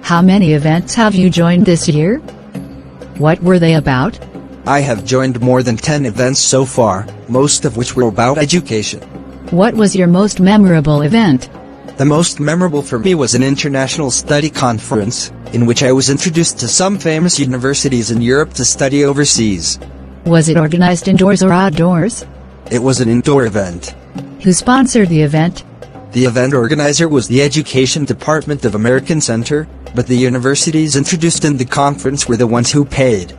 How many events have you joined this year? What were they about? I have joined more than 10 events so far, most of which were about education. What was your most memorable event? The most memorable for me was an international study conference, in which I was introduced to some famous universities in Europe to study overseas. Was it organized indoors or outdoors? It was an indoor event. Who sponsored the event? The event organizer was the Education Department of American Center, but the universities introduced in the conference were the ones who paid.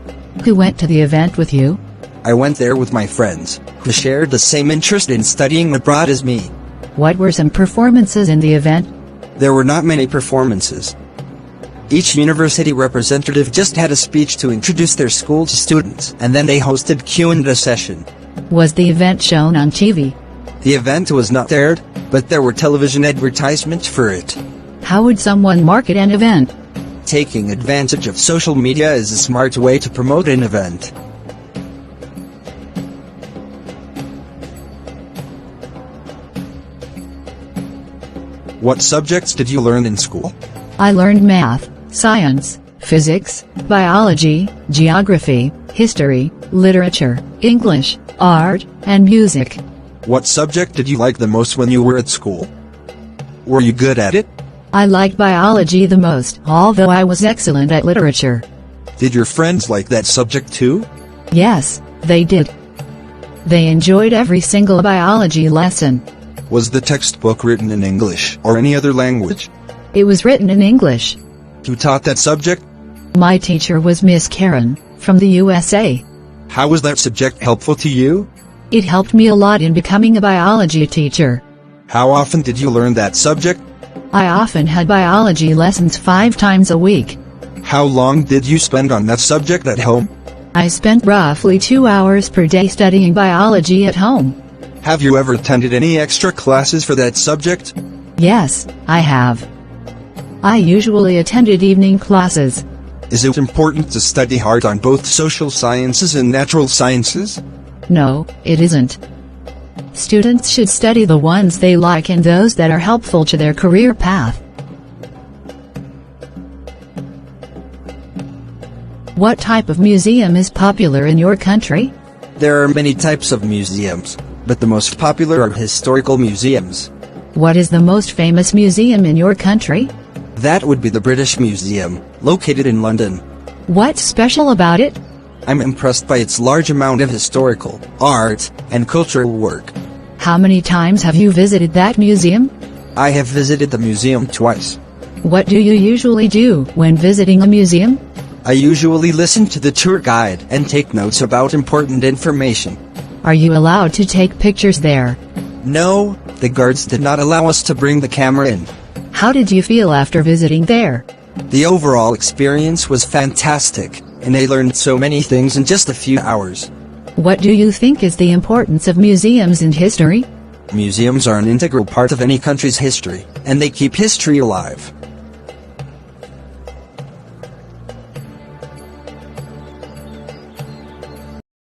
Who went to the event with you? I went there with my friends, who shared the same interest in studying abroad as me. What were some performances in the event? There were not many performances. Each university representative just had a speech to introduce their school to students, and then they hosted Q&A session. Was the event shown on TV? The event was not aired, but there were television advertisements for it. How would someone market an event? Taking advantage of social media is a smart way to promote an event. What subjects did you learn in school? I learned math, science, physics, biology, geography, history, literature, English, art, and music. What subject did you like the most when you were at school? Were you good at it? I liked biology the most, although I was excellent at literature. Did your friends like that subject too? Yes, they did. They enjoyed every single biology lesson. Was the textbook written in English or any other language? It was written in English. Who taught that subject? My teacher was Miss Karen, from the USA. How was that subject helpful to you? It helped me a lot in becoming a biology teacher. How often did you learn that subject? I often had biology lessons 5 times a week. How long did you spend on that subject at home? I spent roughly 2 hours per day studying biology at home. Have you ever attended any extra classes for that subject? Yes, I have. I usually attended evening classes. Is it important to study hard on both social sciences and natural sciences? No, it isn't. Students should study the ones they like and those that are helpful to their career path. What type of museum is popular in your country? There are many types of museums, but the most popular are historical museums. What is the most famous museum in your country? That would be the British Museum, located in London. What's special about it? I'm impressed by its large amount of historical, art, and cultural work. How many times have you visited that museum? I have visited the museum twice. What do you usually do when visiting a museum? I usually listen to the tour guide and take notes about important information. Are you allowed to take pictures there? No, the guards did not allow us to bring the camera in. How did you feel after visiting there? The overall experience was fantastic, and I learned so many things in just a few hours. What do you think is the importance of museums in history? Museums are an integral part of any country's history, and they keep history alive.